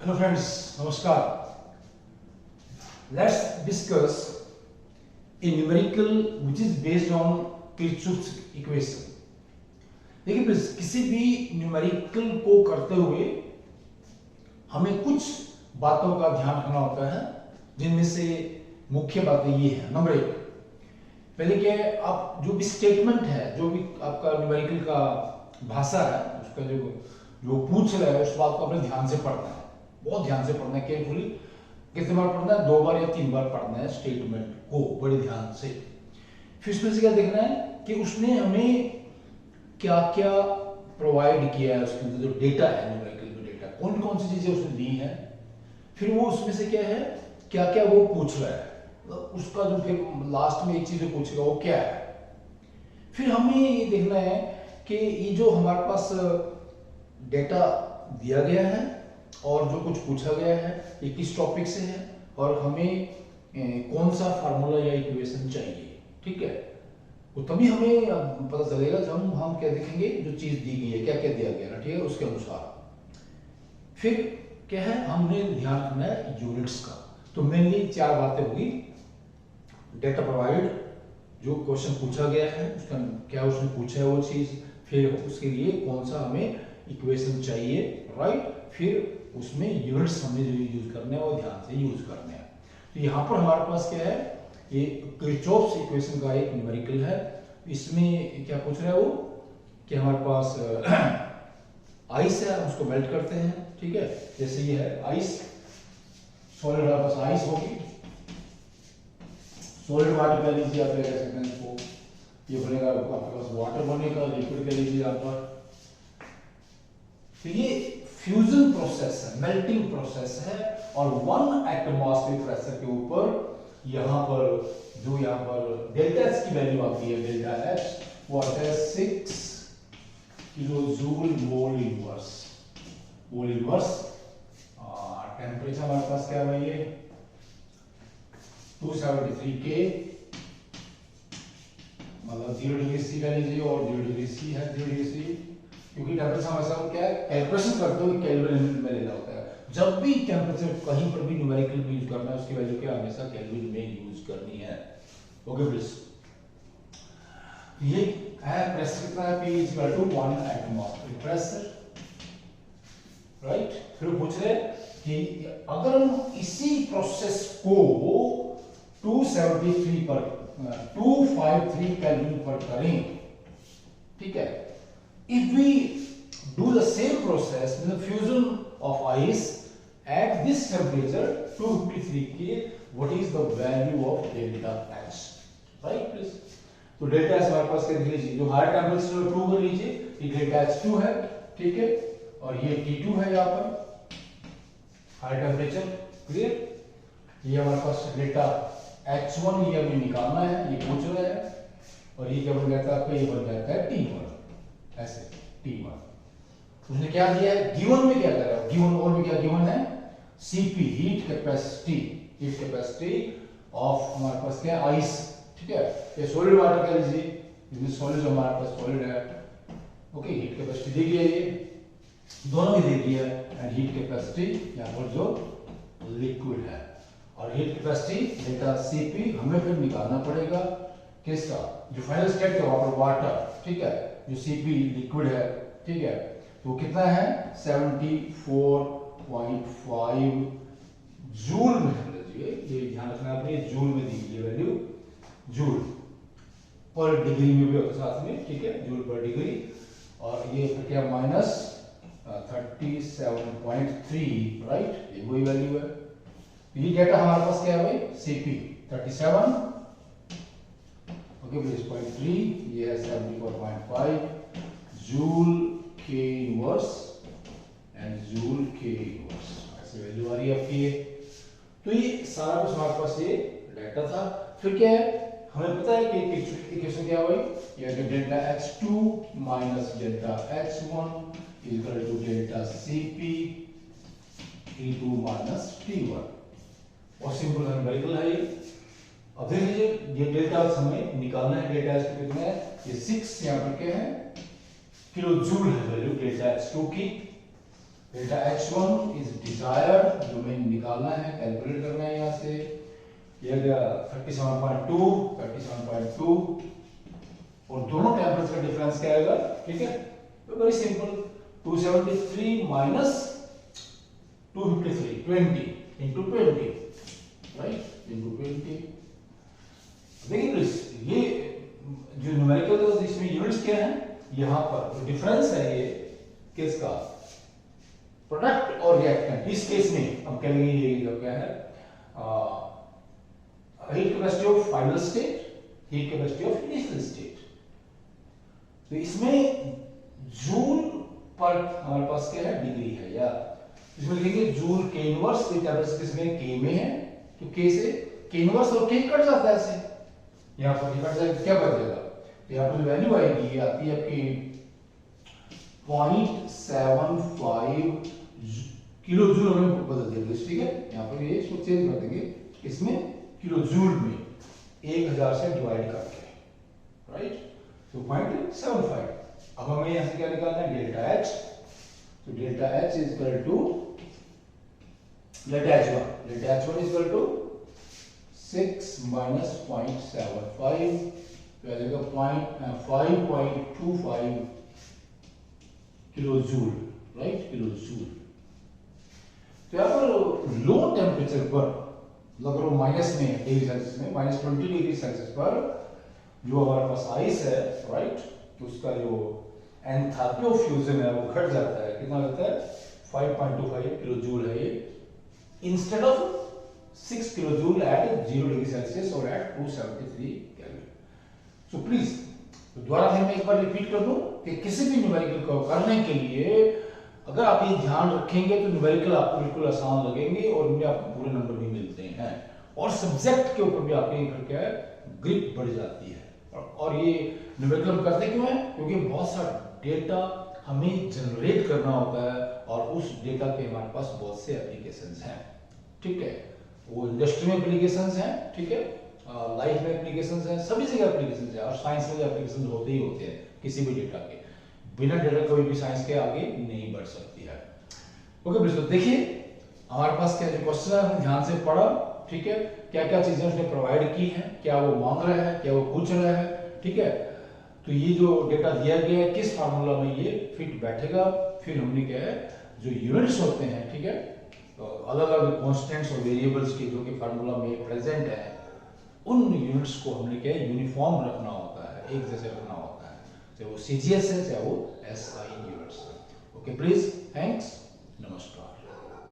Hello friends, Namaskar. Let's discuss a numerical which is based on Kirchhoff's equation. देखिए please किसी भी numerical को करते हुए हमें कुछ बातों का ध्यान रखना होता है, जिनमें से मुख्य बातें ये है। नंबर एक, पहले क्या है, आप जो भी स्टेटमेंट है, जो भी आपका न्यूमेरिकल का भाषा है, उसका जो पूछ रहा है उस बात को अपने ध्यान से पढ़ना है, बहुत ध्यान से पढ़ना है। केयरफुली कितने बार पढ़ना है? 2 बार या 3 बार पढ़ना है स्टेटमेंट को बड़े ध्यान से। फिर उसमें से क्या देखना है कि उसने हमें क्या क्या प्रोवाइड किया है, उसके अंदर जो डेटा है, न्यूमेरिकल जो डेटा, कौन कौन सी चीजें उसने दी है। फिर वो उसमें से क्या है, क्या क्या वो पूछ रहा है, उसका जो फिर लास्ट में एक चीज जो पूछेगा वो क्या है। फिर हमें ये देखना है कि ये जो हमारे पास डेटा दिया गया है और जो कुछ पूछा गया है ये किस टॉपिक से है और हमें कौन सा फार्मूला या इक्वेशन चाहिए। ठीक है, तो तभी हमें पता चलेगा जब हम क्या देखेंगे, जो चीज दी गई है, क्या क्या दिया गया ना, ठीक है, उसके अनुसार। फिर क्या है, हमने ध्यान रखना है यूनिट्स का। तो मेनली 4 बातें होगी। डेटा प्रोवाइड, जो क्वेश्चन पूछा गया है उसका क्या उसने पूछा है वो चीज, फिर उसके लिए कौन सा हमें इक्वेशन चाहिए, राइट। फिर उसमें यूनिट्स हमें जो यूज करने हैं वो ध्यान से यूज करने हैं। तो यहाँ पर हमारे पास क्या है, ये किरचॉफ्स इक्वेशन का एक न्यूमेरिकल है। इसमें क्या पूछ रहा है वो कि हमारे पास आइस है, उसको मेल्ट करते हैं। ठीक है, जैसे ये है आइस, सॉलिड हमारे पास आइस होगी, सॉलिड वाटर कह लीजिए आप, कह सकते हैं इसको, ये बनेगा आपके पास वाटर बनेगा, लिक्विड कह लीजिए आप। तो ये फ्यूजन प्रोसेस है, मेल्टिंग प्रोसेस है, और 1 एटमॉस्फेरिक प्रेशर के ऊपर यहाँ पर जो यहाँ पर डेल्टा एच की वैल्यू आती है, डेल्टा एच वो आता है 6 kilojoule mole inverse, mole inverse. Temperature हमारे पास क्या है, ये 273 के, मतलब 0 डिग्री सी कह लीजिए, और 0 डिग्री सी है, 0 डिग्री सी, क्योंकि टेम्परेचर हमेशा क्या है, कैलकुलेशन करते हुए केल्विन में लेना होता है। जब भी टेम्परेचर कहीं पर भी न्यूमेरिकल में यूज करना है, उसकी वैल्यू क्या हमेशा केल्विन में यूज करनी है। ओके प्लीज, ये है प्रेशर कितना है, P = 1 एटमॉस्फेरिक प्रेशर, राइट। फिर पूछ रहे कि अगर हम इसी प्रोसेस को 273 पर 253 केल्विन पर करें, ठीक है, if we do the same process with the fusion of ice at this temperature 253 K, what is the value of delta H, right please। तो डेल्टा एच हमारे पास क्या देख लीजिए, जो हायर टेम्परेचर 2 कर लीजिए, ये डेल्टा H2 है, ठीक है, और ये T2 है यहाँ पर हायर टेम्परेचर, क्लियर। ये हमारे पास डेल्टा H1 ये हमें निकालना है, ये पूछ रहा है, और ये क्या बन जाता है आपका, ये बन जाता है T1, ऐसे T1। उसने क्या दिया है, गिवन में क्या कर रहा है, गिवन और में क्या गिवन है, Cp हीट कैपेसिटी ऑफ हमारे पास क्या आइस, ठीक है, ये सॉलिड वाटर कह लीजिए, क्योंकि सॉलिड हमारे पास सॉलिड है। ओके, हीट कैपेसिटी दी गई है, ये दोनों ही दी गई है, एंड हीट कैपेसिटी यहाँ पर जो लिक्विड है, और हीट कैपेसिटी डेल्टा Cp हमें फिर निकालना पड़ेगा किसका, जो फाइनल स्टेट है वहां पर वाटर, ठीक है, जो Cp लिक्विड है, ठीक है, तो कितना है 74.5 जूल में लीजिए, ये ध्यान रखना है, ये जूल में दी गई वैल्यू, जूल पर डिग्री में भी होता साथ में, ठीक है, जूल पर डिग्री, और ये फिर क्या माइनस 37.3, राइट, ये वही वैल्यू है। ये डेटा हमारे पास क्या है भाई, Cp 37, ओके प्लीज 0.3, ये है 74.5 जूल के इनवर्स एंड जूल के इनवर्स, ऐसी वैल्यू आ रही है आपकी। तो ये सारा कुछ हमारे पास ये डेटा था। फिर क्या है, हमें पता है कि इक्वेशन क्या हुई, ये delta H2 minus delta H1 equal to delta Cp T2 minus T1, और सिंपल न्यूमेरिकल है ये। अब देख लीजिए, ये डेल्टा हमें निकालना है, डेल्टा H2 कितना है, ये 6 यहाँ पर क्या है, किलो जूल है वैल्यू डेल्टा H2 की, डेल्टा H1 इज डिजायर्ड, जो हमें निकालना है, कैलकुलेट करना है यहाँ से। ये गया 37.2 37.2 और दोनों टेम्परेचर का डिफरेंस क्या आएगा, ठीक है, तो very simple 273 minus 253 20 into 20, right, into 20। देखिए प्लीज ये जो न्यूमेरिकल इसमें यूनिट्स क्या है, यहाँ पर जो डिफरेंस है ये किसका, प्रोडक्ट और रिएक्टेंट। इस केस में हम कहेंगे ये जो क्या है heat capacity of final state, heat capacity of initial state. तो इसमें जूल पर हमारे पास क्या है, डिग्री है, या इसमें लिखेंगे जूल के इनवर्स, किसमें के में है, तो के से के इनवर्स और के कट जाता है ऐसे, यहाँ पर कट जाएगा, क्या बचेगा, यहाँ पर वैल्यू आएगी, ये आती है आपकी 0.75 किलो जूल, हमें बदल देंगे, ठीक है, यहाँ पर ये इसको चेंज कर देंगे, इसमें किलो जूल में 1000 से डिवाइड करके, राइट, तो 0.75। अब हमें यहाँ से क्या निकालना है, डेल्टा H, तो delta H is equal to delta H1 is equal to 6 minus 0.75, तो आ जाएगा 5.25 kilo joule, right, kilo joule. तो यहाँ पर लो टेम्परेचर पर, अगर माइनस में डिग्री सेल्सियस में, -20 डिग्री सेल्सियस पर जो हमारे पास आइस है, राइट, तो उसका जो एंथैल्पी ऑफ फ्यूजन है वो घट जाता है, कितना रहता है, 5.25 किलो जूल है ये, instead of 6 kilo joule at 0 degree Celsius और एट 273 केल्विन। सो प्लीज दोबारा फिर मैं एक बार रिपीट कर दूं कि किसी भी न्यूमेरिकल को करने के लिए अगर आप ये ध्यान रखेंगे तो न्यूमेरिकल आपको बिल्कुल आसान लगेंगे और इनमें आपको पूरे नंबर भी मिलते हैं, और सब्जेक्ट के ऊपर भी आपकी क्या है, ग्रिप बढ़ जाती है। और ये न्यूमेरिकल हम करते क्यों है, क्योंकि बहुत सारा डेटा हमें जनरेट करना होता है और उस डेटा के हमारे पास बहुत से एप्लीकेशंस हैं, ठीक है, वो इंडस्ट्री में एप्लीकेशंस हैं, ठीक है, लाइफ में एप्लीकेशंस हैं, सभी जगह एप्लीकेशंस हैं, और साइंस में एप्लीकेशंस होते ही होते हैं, किसी भी डेटा के बिना डेटा कभी भी साइंस के आगे नहीं बढ़ सकती है। ओके बिल्कुल, देखिए हमारे पास क्या जो क्वेश्चन है ध्यान से पढ़ा, ठीक है, क्या क्या चीजें उसने प्रोवाइड की हैं, क्या वो मांग रहा है, क्या वो पूछ रहा है, ठीक है, तो ये जो डेटा दिया गया है किस फार्मूला में ये फिट बैठेगा, फिर हमने क्या है जो यूनिट्स होते हैं, ठीक है, तो अलग अलग कॉन्स्टेंट्स और वेरिएबल्स के जो कि फार्मूला में प्रेजेंट है, उन यूनिट्स को हमने क्या यूनिफॉर्म रखना होता है, एक जैसे रखना होता है, चाहे वो CGS है चाहे वो SI units. Okay please, thanks, नमस्कार।